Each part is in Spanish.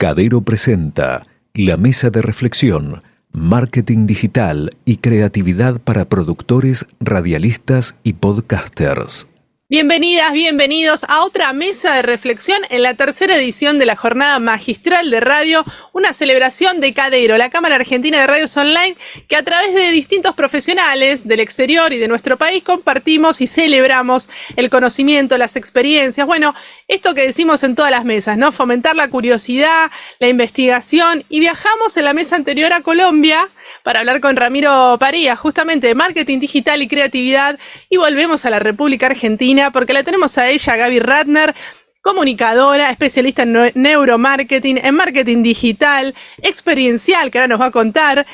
Cadero presenta la mesa de reflexión, marketing digital y creatividad para productores, radialistas y podcasters. Bienvenidas, bienvenidos a otra mesa de reflexión en la tercera edición de la Jornada Magistral de Radio, una celebración de Cadero, la Cámara Argentina de Radios Online, que a través de distintos profesionales del exterior y de nuestro país compartimos y celebramos el conocimiento, las experiencias, bueno, esto que decimos en todas las mesas, ¿no? Fomentar la curiosidad, la investigación, y viajamos en la mesa anterior a Colombia para hablar con Ramiro Paría, justamente de marketing digital y creatividad, y volvemos a la República Argentina porque la tenemos a ella, Gaby Ratner, comunicadora, especialista en neuromarketing, en marketing digital, experiencial, que ahora nos va a contar,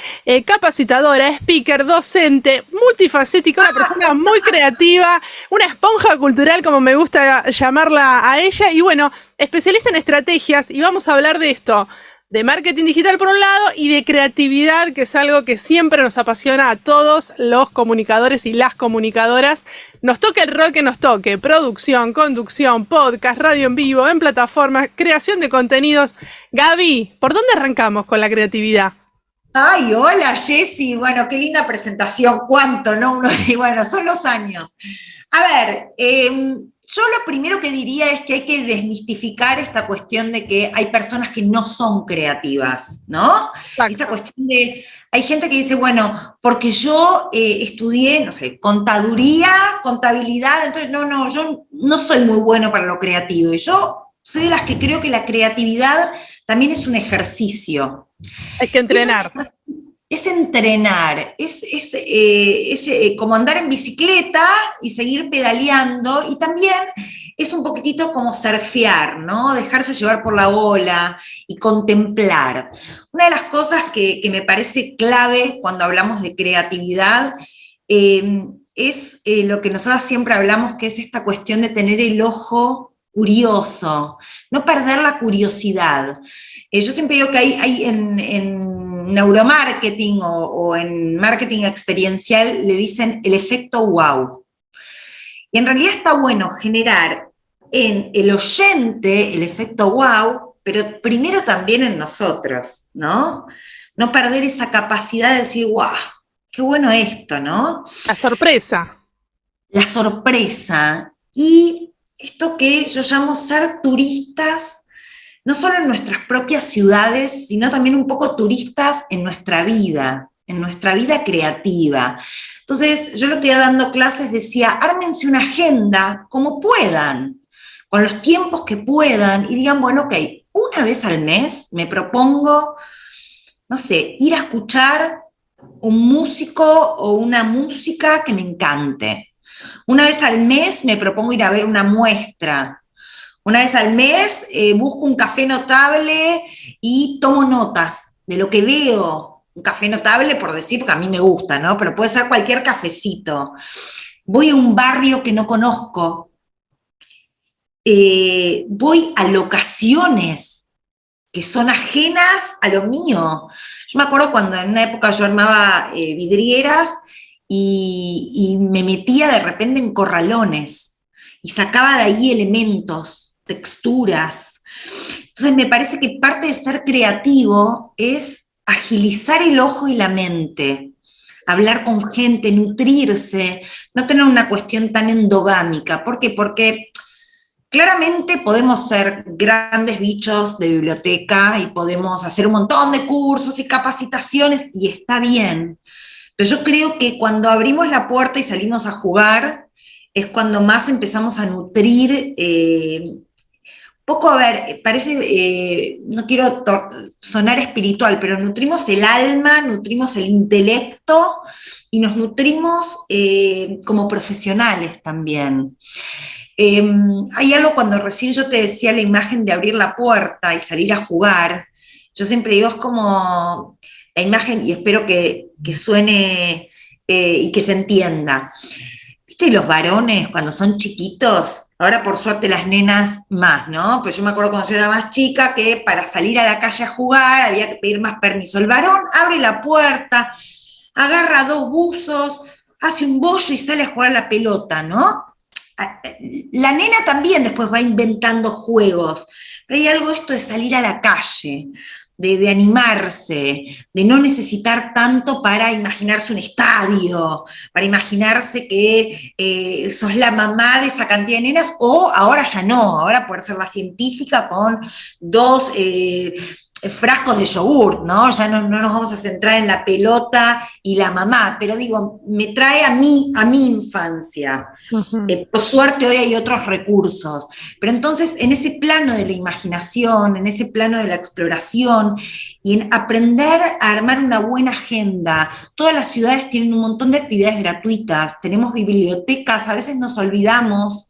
capacitadora, speaker, docente, multifacética, una persona muy creativa, una esponja cultural, como me gusta llamarla a ella, y bueno, especialista en estrategias, y vamos a hablar de esto, de marketing digital por un lado y de creatividad, que es algo que siempre nos apasiona a todos los comunicadores y las comunicadoras. Nos toque el rol que nos toque: producción, conducción, podcast, radio en vivo, en plataformas, creación de contenidos. Gaby, ¿por dónde arrancamos con la creatividad? Ay, hola Jessy, bueno, qué linda presentación, cuánto, ¿no? Uno dice, bueno, son los años. A ver, yo lo primero que diría es que hay que desmistificar esta cuestión de que hay personas que no son creativas, ¿no? Exacto. Esta cuestión de, hay gente que dice, bueno, porque yo estudié, no sé, contaduría, contabilidad, entonces yo no soy muy bueno para lo creativo, y yo soy de las que creo que la creatividad también es un ejercicio. Hay que entrenar. Es entrenar, es como andar en bicicleta y seguir pedaleando, y también es un poquitito como surfear, ¿no? Dejarse llevar por la ola y contemplar. Una de las cosas que me parece clave cuando hablamos de creatividad es lo que nosotros siempre hablamos, que es esta cuestión de tener el ojo curioso, no perder la curiosidad. Yo siempre digo que hay en neuromarketing o en marketing experiencial le dicen el efecto wow. Y en realidad está bueno generar en el oyente el efecto wow, pero primero también en nosotros, ¿no? No perder esa capacidad de decir, wow, qué bueno esto, ¿no? La sorpresa. La sorpresa. Y esto que yo llamo ser turistas, no solo en nuestras propias ciudades, sino también un poco turistas en nuestra vida creativa. Entonces, yo lo que iba dando clases decía, ármense una agenda como puedan, con los tiempos que puedan, y digan, bueno, ok, una vez al mes me propongo, no sé, ir a escuchar un músico o una música que me encante. Una vez al mes me propongo ir a ver una muestra. Una vez al mes busco un café notable y tomo notas de lo que veo. Un café notable, por decir, porque a mí me gusta, ¿no? Pero puede ser cualquier cafecito. Voy a un barrio que no conozco. Voy a locaciones que son ajenas a lo mío. Yo me acuerdo cuando en una época yo armaba vidrieras y me metía de repente en corralones y sacaba de ahí elementos, texturas. Entonces me parece que parte de ser creativo es agilizar el ojo y la mente, hablar con gente, nutrirse, no tener una cuestión tan endogámica. ¿Por qué? Porque claramente podemos ser grandes bichos de biblioteca y podemos hacer un montón de cursos y capacitaciones, y está bien, pero yo creo que cuando abrimos la puerta y salimos a jugar es cuando más empezamos a nutrir poco, a ver, parece, no quiero sonar espiritual, pero nutrimos el alma, nutrimos el intelecto y nos nutrimos como profesionales también. Hay algo, cuando recién yo te decía la imagen de abrir la puerta y salir a jugar, yo siempre digo, es como la imagen, y espero que suene y que se entienda. ¿Viste los varones cuando son chiquitos? Ahora por suerte las nenas más, ¿no? Pero yo me acuerdo cuando yo era más chica que para salir a la calle a jugar había que pedir más permiso. El varón abre la puerta, agarra 2 buzos, hace un bollo y sale a jugar a la pelota, ¿no? La nena también después va inventando juegos, Pero hay algo de esto de salir a la calle, de animarse, de no necesitar tanto para imaginarse un estadio, para imaginarse que sos la mamá de esa cantidad de nenas, o ahora ya no, ahora poder ser la científica con dos frascos de yogur, ¿no? Ya no nos vamos a centrar en la pelota y la mamá, pero digo, me trae a mi infancia. Uh-huh. Por suerte hoy hay otros recursos, pero entonces en ese plano de la imaginación, en ese plano de la exploración y en aprender a armar una buena agenda, todas las ciudades tienen un montón de actividades gratuitas, tenemos bibliotecas, a veces nos olvidamos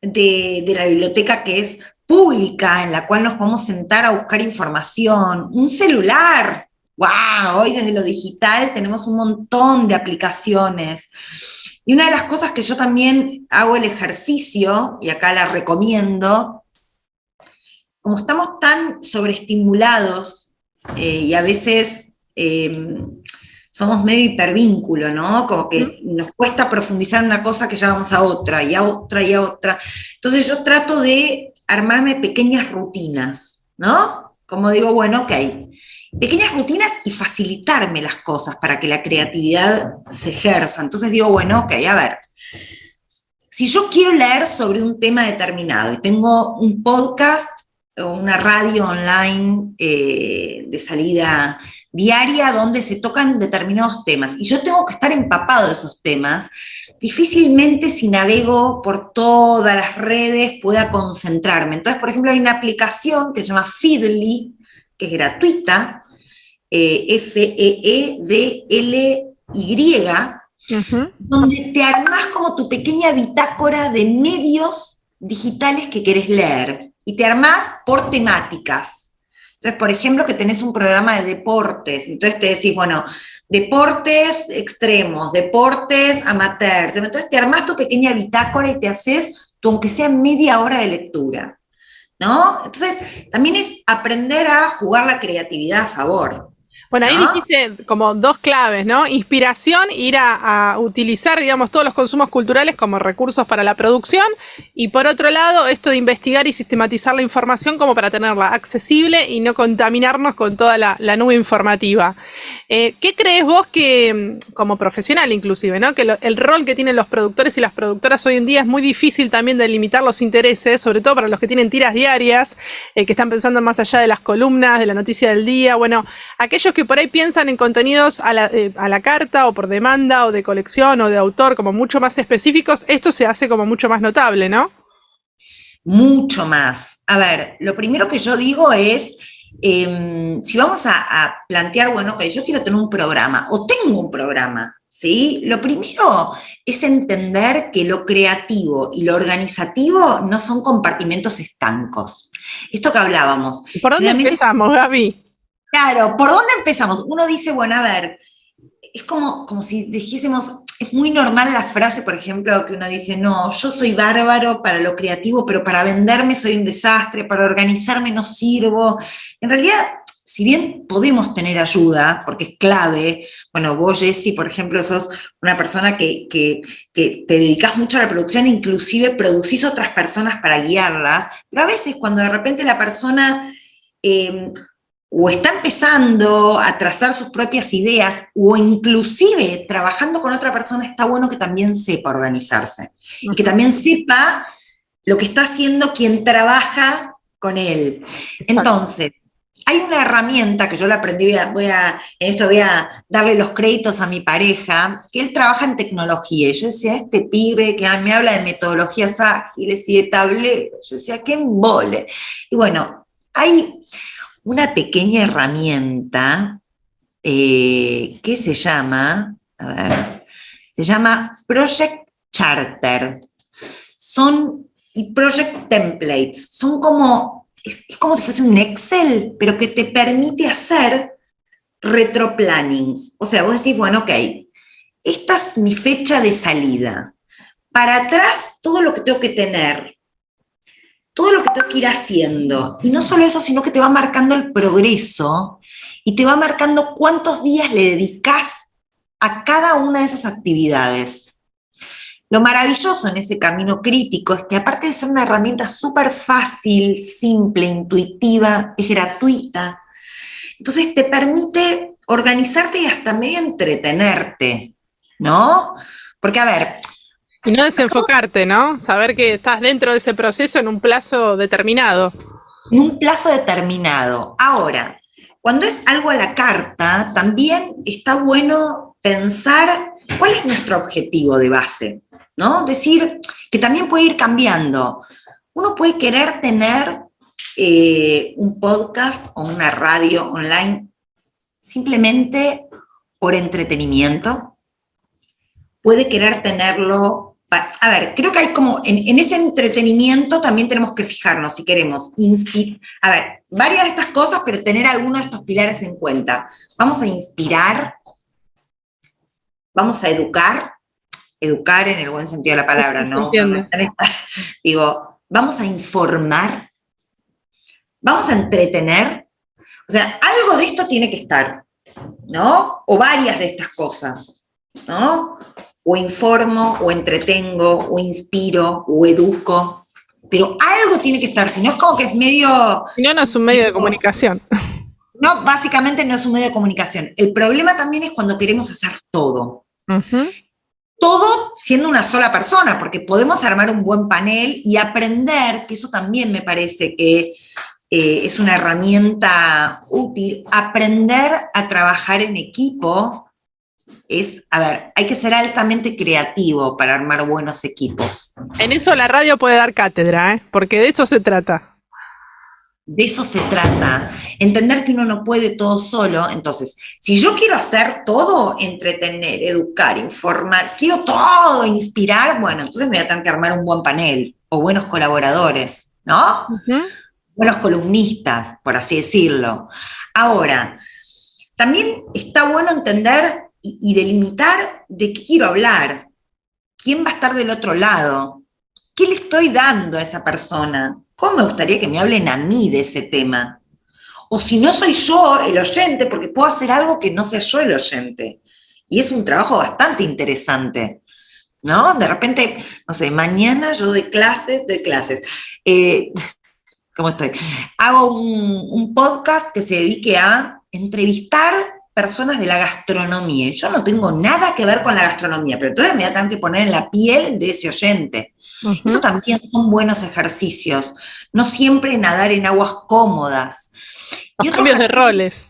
de la biblioteca que es pública, en la cual nos podemos sentar a buscar información, un celular, wow, hoy desde lo digital tenemos un montón de aplicaciones. Y una de las cosas que yo también hago el ejercicio, y acá la recomiendo, como estamos tan sobreestimulados y a veces somos medio hipervínculo, ¿no? Como que nos cuesta profundizar en una cosa que ya vamos a otra, y a otra, y a otra. Entonces yo trato de armarme pequeñas rutinas, ¿no? Como digo, bueno, ok, pequeñas rutinas y facilitarme las cosas para que la creatividad se ejerza. Entonces digo, bueno, ok, a ver, si yo quiero leer sobre un tema determinado y tengo un podcast o una radio online de salida diaria donde se tocan determinados temas y yo tengo que estar empapado de esos temas, difícilmente si navego por todas las redes pueda concentrarme. Entonces, por ejemplo, hay una aplicación que se llama Feedly, que es gratuita, Feedly, uh-huh, donde te armás como tu pequeña bitácora de medios digitales que querés leer, y te armás por temáticas. Entonces, por ejemplo, que tenés un programa de deportes, entonces te decís, bueno, deportes extremos, deportes amateurs, entonces te armás tu pequeña bitácora y te haces, aunque sea media hora de lectura, ¿no? Entonces, también es aprender a jugar la creatividad a favor. Bueno, ahí dijiste como dos claves, ¿no? Inspiración, ir a utilizar, digamos, todos los consumos culturales como recursos para la producción, y por otro lado, esto de investigar y sistematizar la información como para tenerla accesible y no contaminarnos con toda la nube informativa. ¿Qué crees vos que, como profesional inclusive, ¿no? Que el rol que tienen los productores y las productoras hoy en día es muy difícil también de limitar los intereses, sobre todo para los que tienen tiras diarias, que están pensando más allá de las columnas, de la noticia del día, bueno, aquellos que por ahí piensan en contenidos a la carta o por demanda o de colección o de autor como mucho más específicos, esto se hace como mucho más notable, ¿no? Mucho más. A ver, lo primero que yo digo es, si vamos a plantear, bueno, que yo quiero tener un programa o tengo un programa, ¿sí? Lo primero es entender que lo creativo y lo organizativo no son compartimentos estancos. Esto que hablábamos. ¿Por dónde empezamos, Gaby? Claro, ¿por dónde empezamos? Uno dice, bueno, a ver, es como si dijésemos, es muy normal la frase, por ejemplo, que uno dice, no, yo soy bárbaro para lo creativo, pero para venderme soy un desastre, para organizarme no sirvo. En realidad, si bien podemos tener ayuda, porque es clave, bueno, vos, Jessy, por ejemplo, sos una persona que te dedicás mucho a la producción, inclusive producís otras personas para guiarlas, pero a veces cuando de repente la persona o está empezando a trazar sus propias ideas, o inclusive trabajando con otra persona, está bueno que también sepa organizarse, y que también sepa lo que está haciendo quien trabaja con él. Entonces, hay una herramienta que yo la aprendí, en esto voy a darle los créditos a mi pareja, que él trabaja en tecnología, y yo decía, este pibe que me habla de metodologías ágiles y de tableros, yo decía, qué embole. Y bueno, hay una pequeña herramienta que se llama, se llama Project Charter. Y Project Templates. Son como, es como si fuese un Excel, pero que te permite hacer retroplannings. O sea, vos decís, bueno, ok, esta es mi fecha de salida. Para atrás, todo lo que tengo que tener, todo lo que tengo que ir haciendo, y no solo eso, sino que te va marcando el progreso, y te va marcando cuántos días le dedicás a cada una de esas actividades. Lo maravilloso en ese camino crítico es que aparte de ser una herramienta súper fácil, simple, intuitiva, es gratuita. Entonces te permite organizarte y hasta medio entretenerte, ¿no? Porque, a ver... Y no desenfocarte, ¿no? Saber que estás dentro de ese proceso en un plazo determinado. En un plazo determinado. Ahora, cuando es algo a la carta, también está bueno pensar cuál es nuestro objetivo de base, ¿no? Decir que también puede ir cambiando. Uno puede querer tener un podcast o una radio online simplemente por entretenimiento. Puede querer tenerlo... A ver, creo que hay como, en ese entretenimiento también tenemos que fijarnos si queremos a ver, varias de estas cosas, pero tener algunos de estos pilares en cuenta. Vamos a inspirar, vamos a educar en el buen sentido de la palabra, ¿no? Digo, vamos a informar, vamos a entretener, o sea, algo de esto tiene que estar, ¿no? O varias de estas cosas, ¿no? O informo, o entretengo, o inspiro, o educo, pero algo tiene que estar, si no es como que es medio... Si no, no es un medio de comunicación. No, básicamente no es un medio de comunicación. El problema también es cuando queremos hacer todo. Uh-huh. Todo siendo una sola persona, porque podemos armar un buen panel y aprender, que eso también me parece que es una herramienta útil, aprender a trabajar en equipo. A ver, hay que ser altamente creativo para armar buenos equipos. En eso la radio puede dar cátedra, porque de eso se trata. De eso se trata. Entender que uno no puede todo solo. Entonces, si yo quiero hacer todo, entretener, educar, informar, quiero todo, inspirar, bueno, entonces me voy a tener que armar un buen panel o buenos colaboradores, ¿no? Uh-huh. Buenos columnistas, por así decirlo. Ahora, también está bueno entender y delimitar de qué quiero hablar, quién va a estar del otro lado, qué le estoy dando a esa persona, cómo me gustaría que me hablen a mí de ese tema, o si no soy yo el oyente, porque puedo hacer algo que no sea yo el oyente, y es un trabajo bastante interesante, ¿no? De repente, no sé, mañana yo doy clases, ¿cómo estoy? Hago un podcast que se dedique a entrevistar personas de la gastronomía. Yo no tengo nada que ver con la gastronomía, pero entonces me voy a tener que poner en la piel de ese oyente. Uh-huh. Eso también son buenos ejercicios. No siempre nadar en aguas cómodas. Los cambios de roles.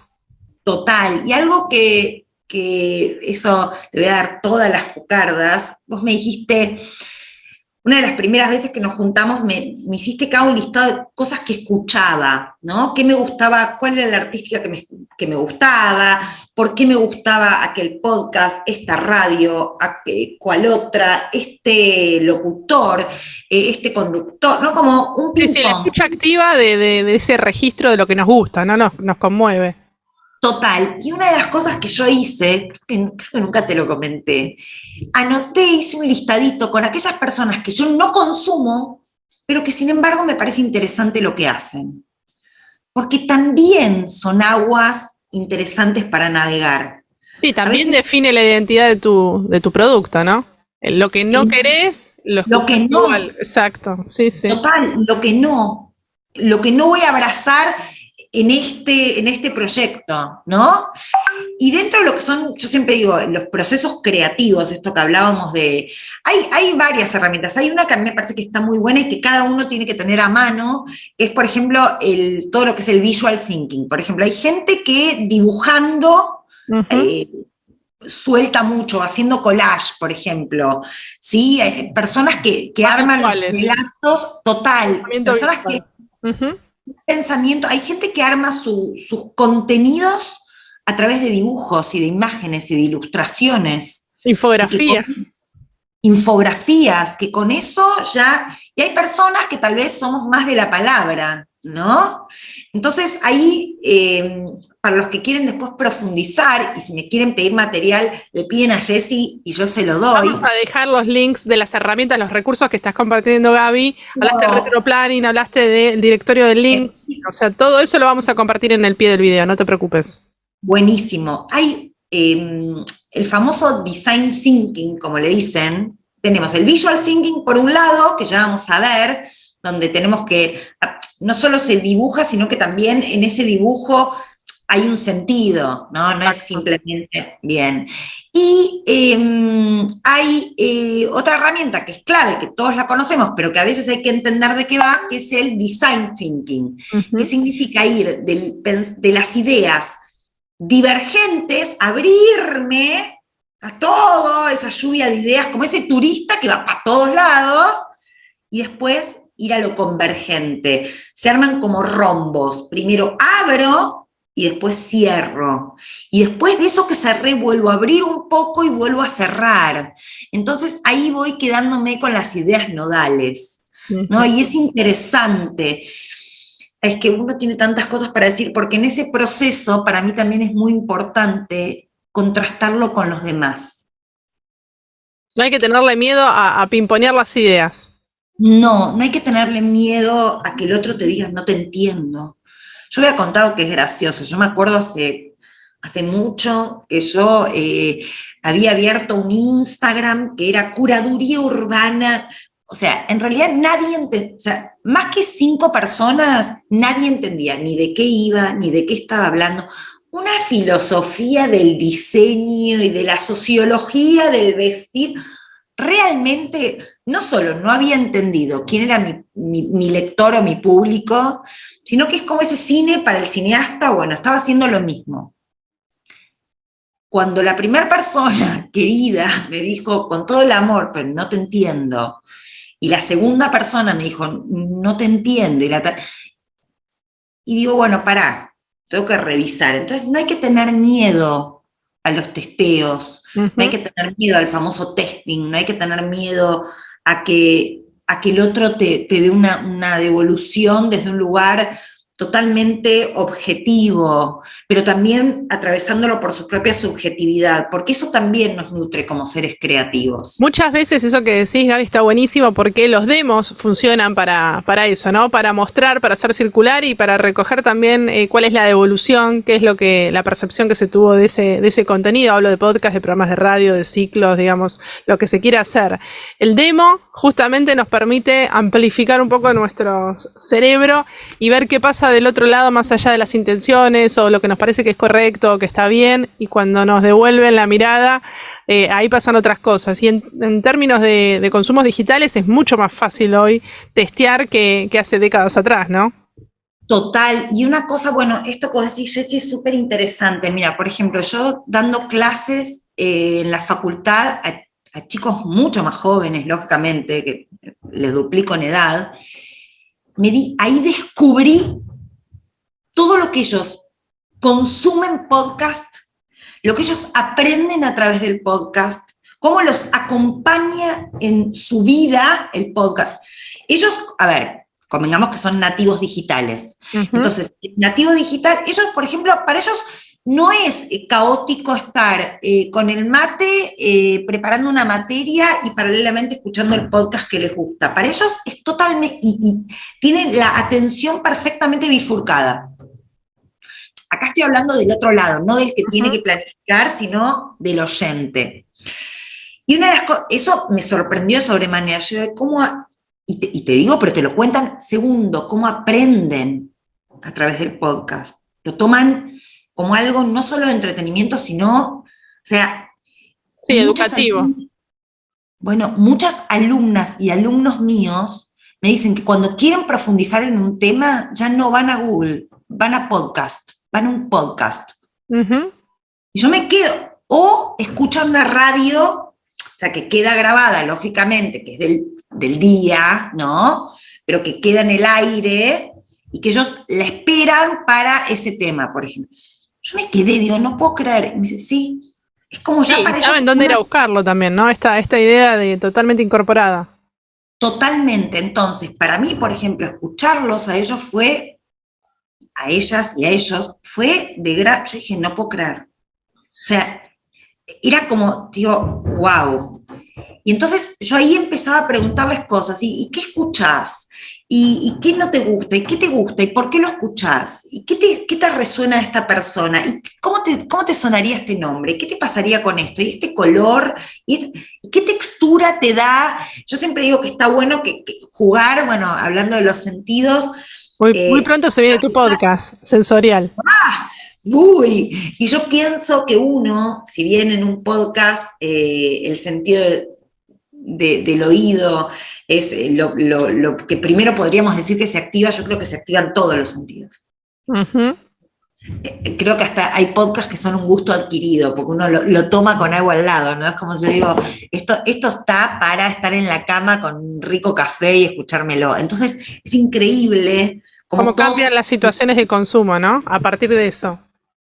Total. Y algo que eso le voy a dar todas las cucardas. Vos me dijiste, una de las primeras veces que nos juntamos, me hiciste cada un listado de cosas que escuchaba, ¿no? ¿Qué me gustaba? ¿Cuál era la artística que me gustaba? ¿Por qué me gustaba aquel podcast, esta radio, cuál otra, este locutor, este conductor? ¿No? Como un ping-pong. Sí, la escucha activa de ese registro de lo que nos gusta, ¿no? Nos conmueve. Total, y una de las cosas que yo hice, creo que nunca te lo comenté, hice un listadito con aquellas personas que yo no consumo, pero que sin embargo me parece interesante lo que hacen. Porque también son aguas interesantes para navegar. Sí, también define la identidad de tu producto, ¿no? Lo que no querés, lo que no. Igual. Exacto, sí. Total, lo que no voy a abrazar en este proyecto, ¿no? Y dentro de lo que son, yo siempre digo, los procesos creativos, esto que hablábamos de... Hay varias herramientas. Hay una que a mí me parece que está muy buena y que cada uno tiene que tener a mano, que es, por ejemplo, todo lo que es el visual thinking. Por ejemplo, hay gente que dibujando... Uh-huh. Suelta mucho, haciendo collage, por ejemplo, ¿sí? Hay personas que arman los relatos total, personas que... Uh-huh. Pensamiento, hay gente que arma sus contenidos a través de dibujos y de imágenes y de ilustraciones. Infografías, que con eso ya... Y hay personas que tal vez somos más de la palabra, ¿no? Entonces ahí, para los que quieren después profundizar, y si me quieren pedir material, le piden a Jessy y yo se lo doy. Vamos a dejar los links de las herramientas, los recursos que estás compartiendo, Gaby. Hablaste de retroplanning, hablaste del directorio de links, o sea, todo eso lo vamos a compartir en el pie del video, no te preocupes. Buenísimo. Hay el famoso design thinking, como le dicen, tenemos el visual thinking por un lado, que ya vamos a ver, donde tenemos que, no solo se dibuja, sino que también en ese dibujo hay un sentido, ¿no? No es simplemente bien. Y hay otra herramienta que es clave, que todos la conocemos, pero que a veces hay que entender de qué va, que es el design thinking, que significa ir de las ideas divergentes, abrirme a todo, esa lluvia de ideas, como ese turista que va para todos lados, y después ir a lo convergente. Se arman como rombos. Primero abro y después cierro. Y después de eso que cerré, vuelvo a abrir un poco y vuelvo a cerrar. Entonces ahí voy quedándome con las ideas nodales, ¿no? Y es interesante. Es que uno tiene tantas cosas para decir, porque en ese proceso para mí también es muy importante contrastarlo con los demás. No hay que tenerle miedo a pimponear las ideas. No hay que tenerle miedo a que el otro te diga, no te entiendo. Yo voy a contar algo que es gracioso. Yo me acuerdo hace mucho que yo había abierto un Instagram que era curaduría urbana. O sea, en realidad nadie entendía, o sea, más que 5 personas, nadie entendía ni de qué iba, ni de qué estaba hablando. Una filosofía del diseño y de la sociología del vestir. Realmente, no solo no había entendido quién era mi lector o mi público, sino que es como ese cine para el cineasta, bueno, estaba haciendo lo mismo. Cuando la primera persona querida me dijo, con todo el amor, pero no te entiendo, y la segunda persona me dijo, no te entiendo, y digo, bueno, pará, tengo que revisar. Entonces no hay que tener miedo a los testeos, no hay que tener miedo al famoso testing, no hay que tener miedo a que el otro te dé una devolución desde un lugar totalmente objetivo, pero también atravesándolo por su propia subjetividad, porque eso también nos nutre como seres creativos. Muchas veces eso que decís, Gaby, está buenísimo porque los demos funcionan para eso, ¿no? Para mostrar, para hacer circular y para recoger también cuál es la devolución, qué es la percepción que se tuvo de ese contenido. Hablo de podcast, de programas de radio, de ciclos, digamos, lo que se quiera hacer. El demo justamente nos permite amplificar un poco nuestro cerebro y ver qué pasa del otro lado más allá de las intenciones o lo que nos parece que es correcto o que está bien, y cuando nos devuelven la mirada, ahí pasan otras cosas. Y en términos de consumos digitales es mucho más fácil hoy testear que hace décadas atrás, ¿no? Total, y una cosa, bueno, esto que vos decís, Jessy, es súper interesante. Mira, por ejemplo, yo dando clases en la facultad a chicos mucho más jóvenes, lógicamente, que les duplico en edad, ahí descubrí todo lo que ellos consumen podcast, lo que ellos aprenden a través del podcast, cómo los acompaña en su vida el podcast. Ellos, a ver, convengamos que son nativos digitales. Entonces, nativo digital, ellos, por ejemplo, para ellos no es caótico estar con el mate preparando una materia y paralelamente escuchando el podcast que les gusta. Para ellos es totalmente, y tienen la atención perfectamente bifurcada. Acá estoy hablando del otro lado, no del que tiene que planificar, sino del oyente. Y una de las cosas, eso me sorprendió sobremanera. Yo digo, ¿cómo? Y te digo, pero te lo cuentan segundo, cómo aprenden a través del podcast. Lo toman como algo no solo de entretenimiento, sino, o sea... Sí, educativo. Muchas alumnas y alumnos míos me dicen que cuando quieren profundizar en un tema, ya no van a Google, van a podcast. Van a un podcast. Y yo me quedo, o escuchan una radio, o sea, que queda grabada, lógicamente, que es del día, ¿no? Pero que queda en el aire, y que ellos la esperan para ese tema, por ejemplo. Yo me quedé, digo, no puedo creer. Y me dice, sí, es como ya para ellos. Saben dónde ir a buscarlo también, ¿no? Esta idea de totalmente incorporada. Totalmente. Entonces, para mí, por ejemplo, escucharlos a ellos fue... a ellas y a ellos, fue de gran... Yo dije, no puedo creer. O sea, era como, digo, wow. Y entonces yo ahí empezaba a preguntarles cosas, ¿y qué escuchás? ¿Y qué no te gusta? ¿Y qué te gusta? ¿Y por qué lo escuchás? ¿Y qué te resuena de esta persona? ¿Y cómo te sonaría este nombre? ¿Qué te pasaría con esto? ¿Y este color? ¿Y qué textura textura te da, yo siempre digo que está bueno que jugar, bueno, hablando de los sentidos. Muy pronto se viene tu podcast sensorial. Uy, y yo pienso que uno, si bien en un podcast el sentido del oído es lo que primero podríamos decir que se activa, yo creo que se activan todos los sentidos. Uh-huh. Creo que hasta hay podcasts que son un gusto adquirido, porque uno lo toma con algo al lado, ¿no? Es como yo digo, esto está para estar en la cama con un rico café y escuchármelo. Entonces, es increíble cómo cambian las situaciones de consumo, ¿no? A partir de eso.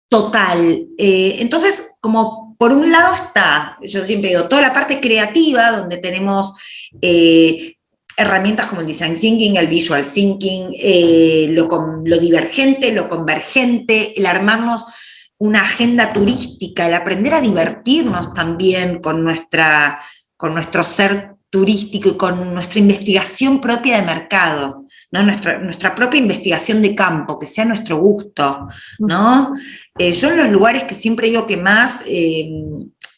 Total. Entonces, como por un lado está, yo siempre digo, toda la parte creativa, donde tenemos herramientas como el design thinking, el visual thinking, lo divergente, lo convergente, el armarnos una agenda turística, el aprender a divertirnos también con nuestro ser turístico y con nuestra investigación propia de mercado, ¿no? Nuestra propia investigación de campo, que sea nuestro gusto, ¿no? Yo en los lugares que siempre digo que más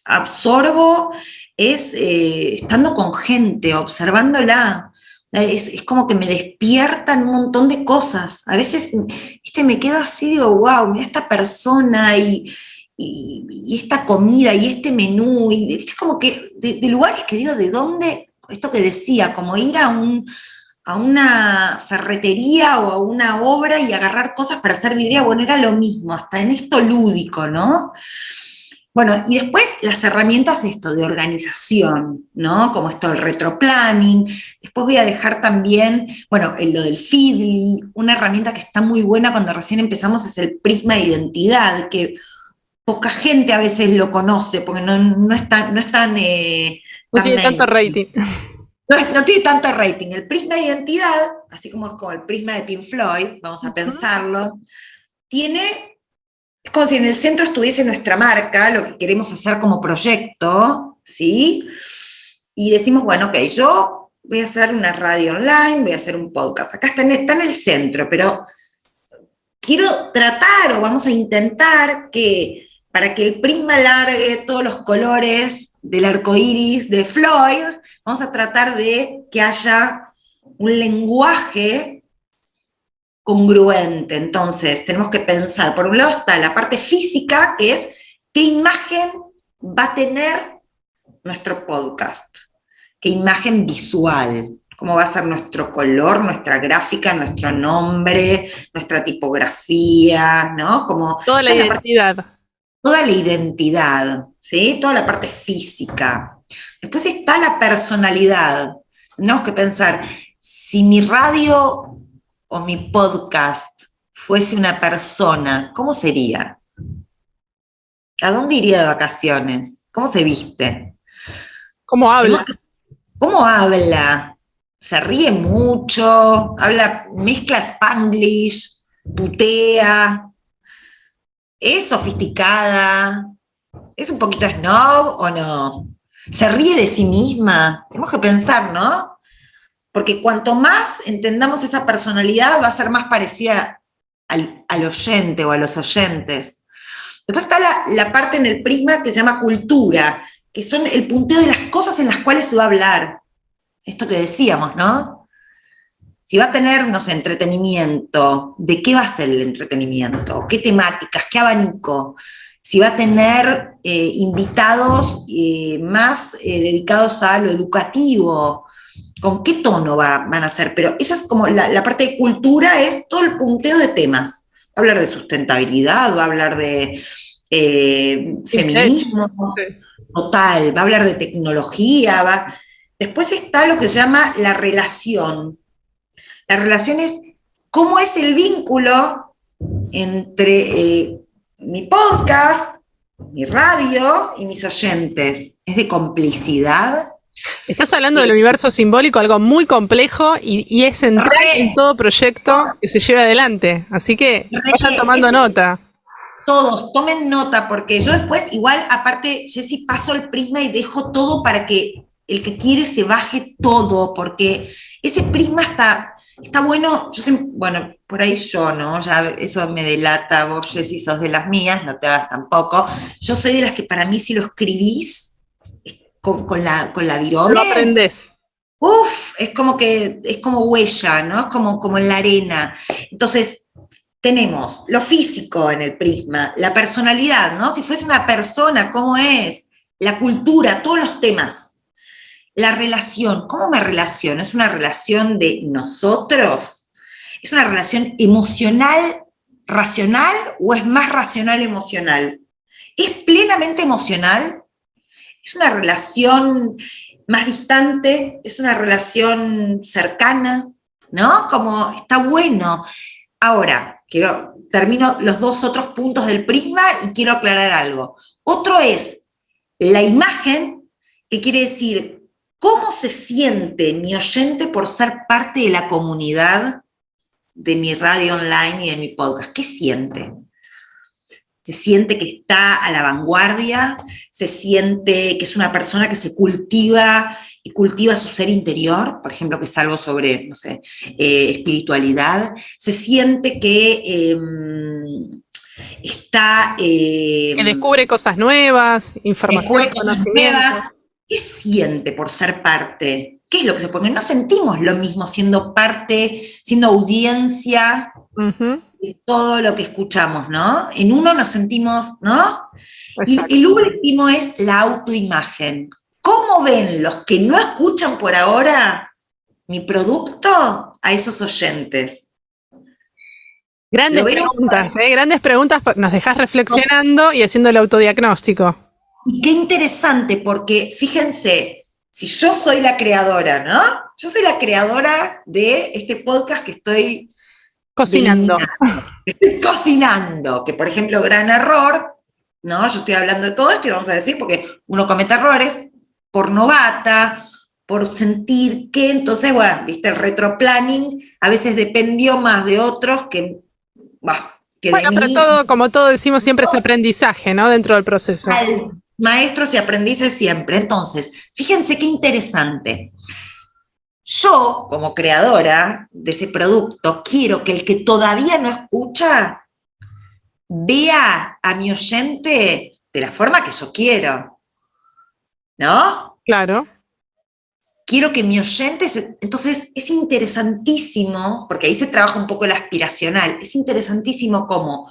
absorbo es estando con gente, observándola. Es como que me despiertan un montón de cosas. A veces me quedo así, digo, wow, mira esta persona y esta comida y este menú. Y es como que de lugares que digo, ¿de dónde? Esto que decía, como ir a una ferretería o a una obra y agarrar cosas para hacer vidriera, bueno, era lo mismo, hasta en esto lúdico, ¿no? Bueno, y después las herramientas de organización, ¿no? Como esto del retroplanning. Después voy a dejar también, bueno, lo del Feedly, una herramienta que está muy buena cuando recién empezamos es el prisma de identidad, que poca gente a veces lo conoce, porque no es tan no tiene tanto rating. No tiene tanto rating. El prisma de identidad, así como el prisma de Pink Floyd, vamos a pensarlo, es como si en el centro estuviese nuestra marca, lo que queremos hacer como proyecto, ¿sí? Y decimos, bueno, ok, yo voy a hacer una radio online, voy a hacer un podcast. Acá está en el centro, pero quiero tratar o vamos a intentar que para que el prisma largue todos los colores del arco iris de Floyd, vamos a tratar de que haya un lenguaje congruente. Entonces, tenemos que pensar, por un lado está la parte física, que es qué imagen va a tener nuestro podcast, qué imagen visual, cómo va a ser nuestro color, nuestra gráfica, nuestro nombre, nuestra tipografía, ¿no? Como toda la identidad. Toda la identidad, ¿sí? Toda la parte física. Después está la personalidad. Tenemos que pensar, si mi radio o mi podcast fuese una persona, ¿cómo sería? ¿A dónde iría de vacaciones? ¿Cómo se viste? ¿Cómo habla? ¿Cómo habla? Se ríe mucho, mezcla Spanglish, putea, es sofisticada, es un poquito snob o no, se ríe de sí misma. Tenemos que pensar, ¿no? Porque cuanto más entendamos esa personalidad, va a ser más parecida al oyente o a los oyentes. Después está la parte en el prisma que se llama cultura, que son el punteo de las cosas en las cuales se va a hablar. Esto que decíamos, ¿no? Si va a tener, no sé, entretenimiento, ¿de qué va a ser el entretenimiento? ¿Qué temáticas? ¿Qué abanico? Si va a tener invitados más dedicados a lo educativo, ¿con qué tono van a ser? Pero esa es como la parte de cultura, es todo el punteo de temas. Va a hablar de sustentabilidad, va a hablar de feminismo, total, va a hablar de tecnología, Después está lo que se llama la relación. La relación es cómo es el vínculo entre mi podcast, mi radio y mis oyentes. ¿Es de complicidad? Estás hablando del universo simbólico, algo muy complejo y es central en todo proyecto que se lleve adelante. Así que vayan tomando nota. Todos, tomen nota, porque yo después, igual, aparte, Jessy, paso el prisma y dejo todo para que el que quiere se baje todo, porque ese prisma está bueno. Bueno, por ahí yo, ¿no? Ya eso me delata, vos, Jessy, sos de las mías, no te hagas tampoco. Yo soy de las que para mí, si lo escribís, con la Lo virome, aprendés. es como huella, ¿no? Es como en la arena. Entonces, tenemos lo físico en el prisma, la personalidad, ¿no? Si fuese una persona, ¿cómo es? La cultura, todos los temas. La relación, ¿cómo me relaciono? ¿Es una relación de nosotros? ¿Es una relación emocional, racional o es más racional emocional? ¿Es plenamente emocional? ¿Es una relación más distante? ¿Es una relación cercana? ¿No? Como está bueno. Ahora, termino los dos otros puntos del prisma y quiero aclarar algo. Otro es la imagen, que quiere decir cómo se siente mi oyente por ser parte de la comunidad de mi radio online y de mi podcast. ¿Qué siente? Se siente que está a la vanguardia, se siente que es una persona que se cultiva y cultiva su ser interior, por ejemplo, que es algo sobre, no sé, espiritualidad, se siente que está... Que descubre cosas nuevas, información, conocimiento. ¿Qué siente por ser parte? ¿Qué es lo que se pone? No sentimos lo mismo siendo parte, siendo audiencia de todo lo que escuchamos, ¿no? En uno nos sentimos, ¿no? Exacto. Y el último es la autoimagen. ¿Cómo ven los que no escuchan por ahora mi producto a esos oyentes? Grandes preguntas, nos dejás reflexionando y haciendo el autodiagnóstico. Y qué interesante, porque fíjense, si yo soy la creadora, ¿no? Yo soy la creadora de este podcast que estoy cocinando. Cocinando, que por ejemplo, gran error, ¿no? Yo estoy hablando de todo esto y vamos a decir, porque uno comete errores por novata, por sentir que, entonces, bueno, viste, el retroplanning a veces dependió más de otros que de pero mí. todo, como todo decimos, siempre es aprendizaje, ¿no? Dentro del proceso. Maestros y aprendices siempre. Entonces, fíjense qué interesante. Yo, como creadora de ese producto, quiero que el que todavía no escucha vea a mi oyente de la forma que yo quiero, ¿no? Claro. Quiero que mi oyente, entonces es interesantísimo, porque ahí se trabaja un poco el aspiracional, es interesantísimo cómo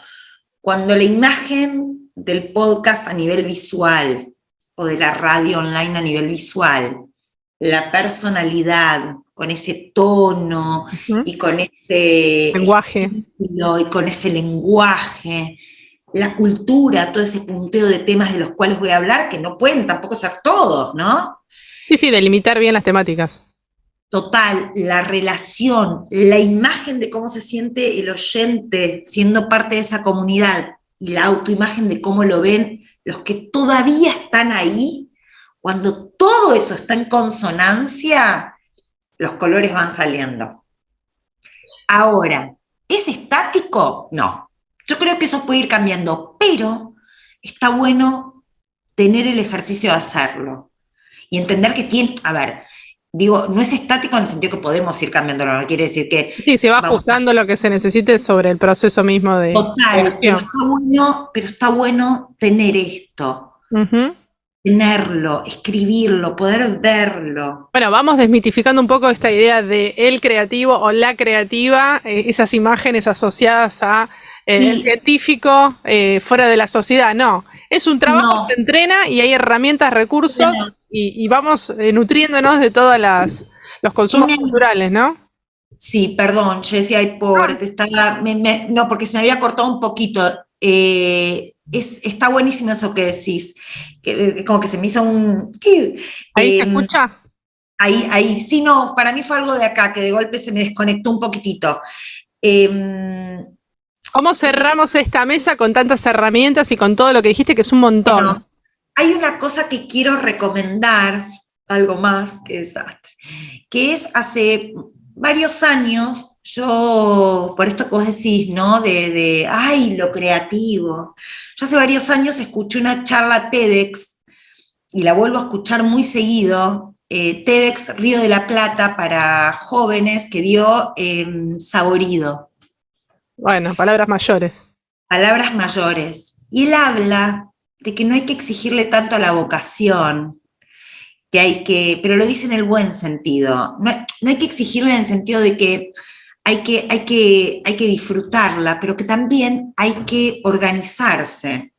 cuando la imagen del podcast a nivel visual o de la radio online a nivel visual, la personalidad con ese tono y con ese lenguaje estilo y con ese lenguaje, la cultura, todo ese punteo de temas de los cuales voy a hablar, que no pueden tampoco ser todos, ¿no? Sí, delimitar bien las temáticas. Total, la relación, la imagen de cómo se siente el oyente siendo parte de esa comunidad y la autoimagen de cómo lo ven los que todavía están ahí, cuando todo eso está en consonancia, los colores van saliendo. Ahora, ¿es estático? No. Yo creo que eso puede ir cambiando, pero está bueno tener el ejercicio de hacerlo. Y entender que no es estático en el sentido que podemos ir cambiándolo, no quiere decir que... Sí, se va ajustando lo que se necesite sobre el proceso mismo de... Total, pero está bueno tener esto. Tenerlo, escribirlo, poder verlo. Bueno, vamos desmitificando un poco esta idea de el creativo o la creativa, esas imágenes asociadas a el científico fuera de la sociedad. No, es un trabajo que se entrena y hay herramientas, recursos y vamos nutriéndonos de todos los consumos culturales, ¿no? Sí, perdón, yo decía, no, porque se me había cortado un poquito. Está buenísimo eso que decís, que como que se me hizo un... ¿Ahí se escucha? Ahí, sí, no, para mí fue algo de acá, que de golpe se me desconectó un poquitito. ¿Cómo cerramos esta mesa con tantas herramientas y con todo lo que dijiste, que es un montón? Bueno, hay una cosa que quiero recomendar, algo más, qué desastre, que es hace varios años, yo, por esto que vos decís, ¿no? Ay, lo creativo. Yo hace varios años escuché una charla TEDx, y la vuelvo a escuchar muy seguido, TEDx Río de la Plata para jóvenes que dio Saborido. Bueno, palabras mayores. Palabras mayores. Y él habla de que no hay que exigirle tanto a la vocación, pero lo dice en el buen sentido. No hay que exigirla en el sentido de que hay que disfrutarla, pero que también hay que organizarse.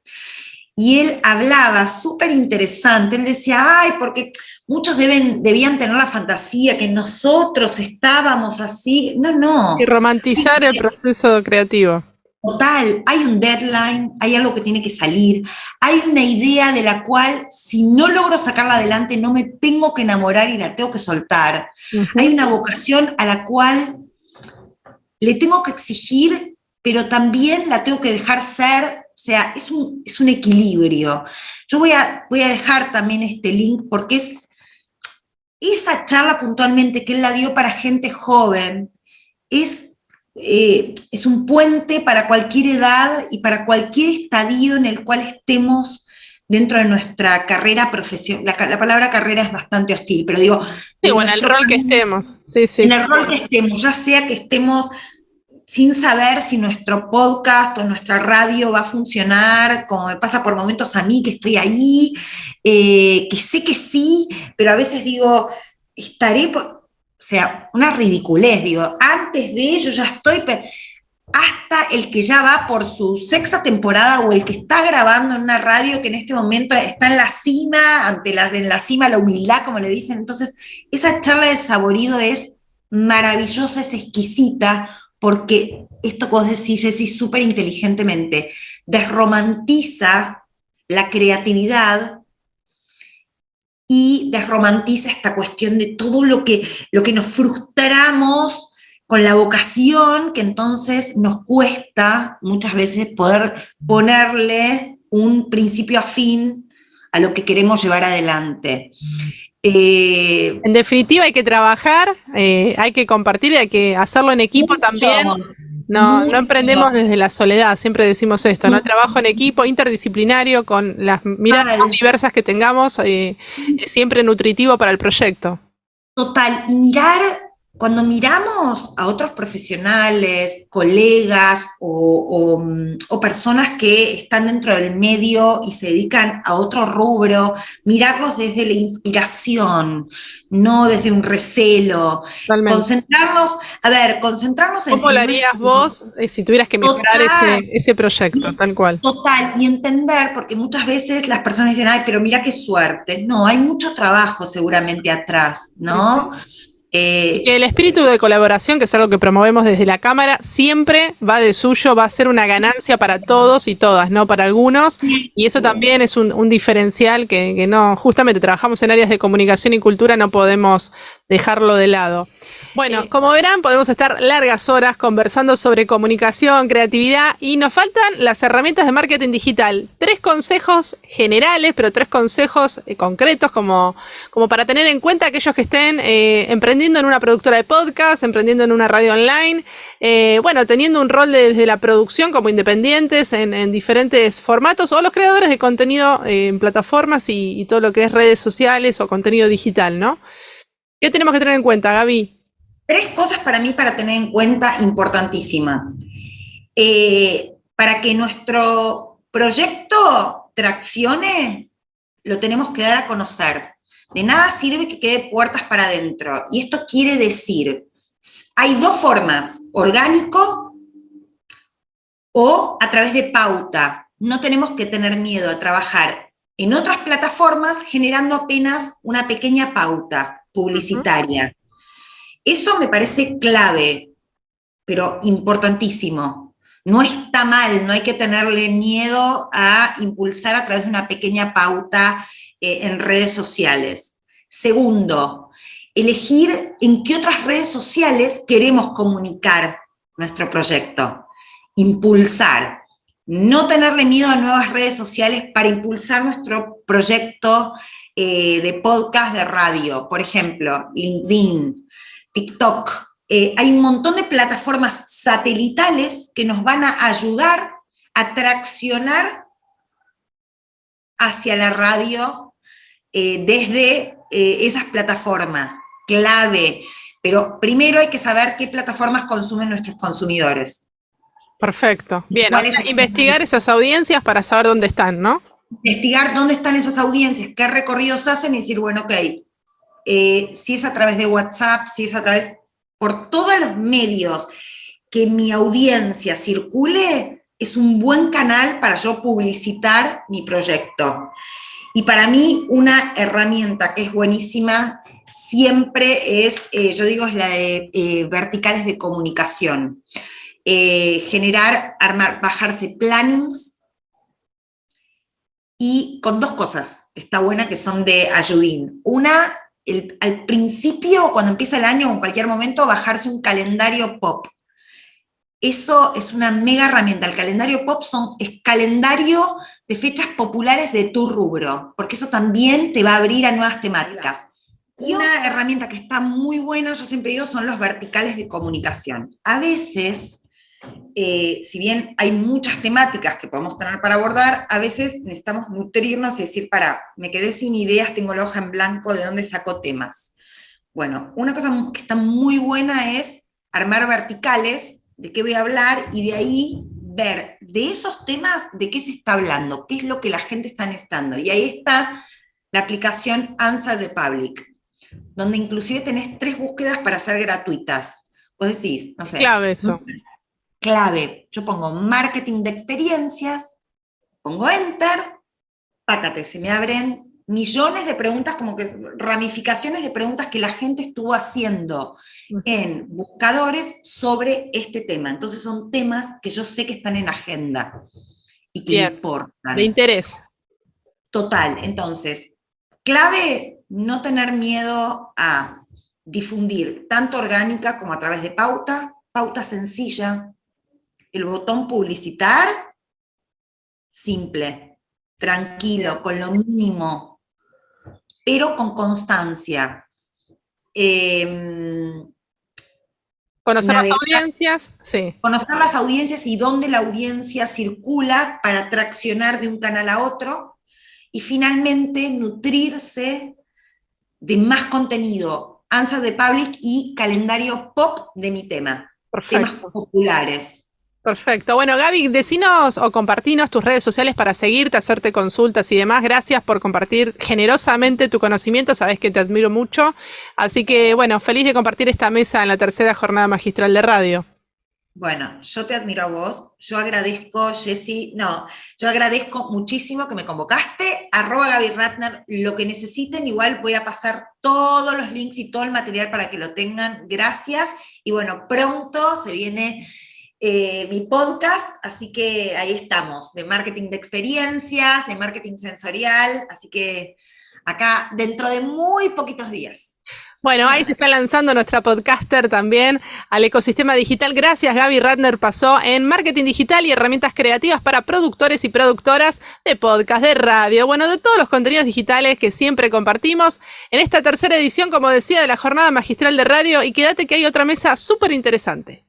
Y él hablaba súper interesante, él decía, porque muchos debían tener la fantasía que nosotros estábamos así. No. Y romantizar el proceso creativo. Total, hay un deadline, hay algo que tiene que salir, hay una idea de la cual si no logro sacarla adelante no me tengo que enamorar y la tengo que soltar. Uh-huh. Hay una vocación a la cual le tengo que exigir, pero también la tengo que dejar ser, o sea, es un equilibrio. Yo voy a dejar también este link porque es esa charla puntualmente que él la dio para gente joven, es un puente para cualquier edad y para cualquier estadio en el cual estemos dentro de nuestra carrera profesional. La palabra carrera es bastante hostil, pero digo... Sí, bueno, el rol que estemos. Sí. En el rol que estemos, ya sea que estemos sin saber si nuestro podcast o nuestra radio va a funcionar, como me pasa por momentos a mí, que estoy ahí, que sé que sí, pero a veces digo, estaré... O sea, una ridiculez, digo, antes de ello ya estoy, hasta el que ya va por su sexta temporada o el que está grabando en una radio que en este momento está en la cima, en la cima la humildad, como le dicen. Entonces, esa charla de Saborido es maravillosa, es exquisita, porque esto que vos decís, Jessy, súper inteligentemente, desromantiza la creatividad y desromantiza esta cuestión de todo lo que nos frustramos con la vocación, que entonces nos cuesta muchas veces poder ponerle un principio afín a lo que queremos llevar adelante. En definitiva hay que trabajar, hay que compartir y hay que hacerlo en equipo también. No emprendemos desde la soledad, siempre decimos esto, ¿no? Trabajo en equipo, interdisciplinario, con las miradas diversas que tengamos, es siempre nutritivo para el proyecto. Total, y cuando miramos a otros profesionales, colegas o personas que están dentro del medio y se dedican a otro rubro, mirarlos desde la inspiración, no desde un recelo. Totalmente. Concentrarnos en... ¿Cómo lo harías vos si tuvieras que mejorar ese proyecto, tal cual? Total, y entender, porque muchas veces las personas dicen, pero mira qué suerte. No, hay mucho trabajo seguramente atrás, ¿no? Que el espíritu de colaboración, que es algo que promovemos desde la Cámara, siempre va de suyo, va a ser una ganancia para todos y todas, no para algunos, y eso también es un diferencial que no, justamente trabajamos en áreas de comunicación y cultura, no podemos dejarlo de lado. Bueno, como verán, podemos estar largas horas conversando sobre comunicación, creatividad, y nos faltan las herramientas de marketing digital. 3 consejos generales, pero 3 consejos concretos como para tener en cuenta aquellos que estén emprendiendo en una productora de podcast, emprendiendo en una radio online, teniendo un rol desde la producción como independientes en diferentes formatos, o los creadores de contenido en plataformas y todo lo que es redes sociales o contenido digital, ¿no? ¿Qué tenemos que tener en cuenta, Gaby? 3 cosas para mí para tener en cuenta importantísimas. Para que nuestro proyecto traccione, lo tenemos que dar a conocer. De nada sirve que quede puertas para adentro. Y esto quiere decir, hay 2 formas, orgánico o a través de pauta. No tenemos que tener miedo a trabajar en otras plataformas generando apenas una pequeña pauta publicitaria. Eso me parece clave, pero importantísimo. No está mal, no hay que tenerle miedo a impulsar a través de una pequeña pauta en redes sociales. Segundo, elegir en qué otras redes sociales queremos comunicar nuestro proyecto. Impulsar. No tenerle miedo a nuevas redes sociales para impulsar nuestro proyecto de podcast, de radio. Por ejemplo, LinkedIn, TikTok. Hay un montón de plataformas satelitales que nos van a ayudar a traccionar hacia la radio desde esas plataformas. Clave. Pero primero hay que saber qué plataformas consumen nuestros consumidores. Perfecto. Bien, investigar esas audiencias para saber dónde están, ¿no? investigar dónde están esas audiencias, qué recorridos hacen y decir, bueno, ok, si es a través de WhatsApp, si es a través, por todos los medios que mi audiencia circule, es un buen canal para yo publicitar mi proyecto. Y para mí una herramienta que es buenísima siempre es, yo digo, es la de verticales de comunicación. Generar, armar, bajarse plannings, y con dos cosas, está buena, que son de ayudín. Una, al principio, cuando empieza el año o en cualquier momento, bajarse un calendario pop. Eso es una mega herramienta. El calendario pop es calendario de fechas populares de tu rubro, porque eso también te va a abrir a nuevas temáticas. Y una herramienta que está muy buena, yo siempre digo, son los verticales de comunicación. A veces, si bien hay muchas temáticas que podemos tener para abordar, a veces necesitamos nutrirnos y decir, me quedé sin ideas, tengo la hoja en blanco, ¿de dónde saco temas? Bueno, una cosa que está muy buena es armar verticales, de qué voy a hablar, y de ahí ver de esos temas de qué se está hablando, qué es lo que la gente está necesitando. Y ahí está la aplicación Answer the Public, donde inclusive tenés 3 búsquedas para ser gratuitas. Vos decís, no sé. Clave eso. Clave, yo pongo marketing de experiencias, pongo enter, pácate, se me abren millones de preguntas, como que ramificaciones de preguntas que la gente estuvo haciendo en buscadores sobre este tema. Entonces son temas que yo sé que están en agenda y que importan. De interés. Total, entonces, clave, no tener miedo a difundir, tanto orgánica como a través de pauta sencilla. El botón publicitar, simple, tranquilo, con lo mínimo, pero con constancia. Conocer las audiencias, sí. Conocer las audiencias y dónde la audiencia circula para traccionar de un canal a otro. Y finalmente, nutrirse de más contenido, Answer the Public y calendario pop de mi tema. Perfecto. Temas populares. Perfecto. Bueno, Gaby, decinos o compartinos tus redes sociales para seguirte, hacerte consultas y demás. Gracias por compartir generosamente tu conocimiento, sabés que te admiro mucho. Así que, bueno, feliz de compartir esta mesa en la tercera jornada magistral de radio. Bueno, yo te admiro a vos, yo agradezco, Jessy, yo agradezco muchísimo que me convocaste, @Gaby Ratner, lo que necesiten, igual voy a pasar todos los links y todo el material para que lo tengan, gracias, y bueno, pronto se viene mi podcast, así que ahí estamos, de marketing de experiencias, de marketing sensorial, así que acá dentro de muy poquitos días. Bueno, ahí se está lanzando nuestra podcaster también al ecosistema digital. Gracias, Gaby Ratner pasó en marketing digital y herramientas creativas para productores y productoras de podcast, de radio, bueno, de todos los contenidos digitales que siempre compartimos en esta tercera edición, como decía, de la Jornada Magistral de Radio. Y quédate que hay otra mesa súper interesante.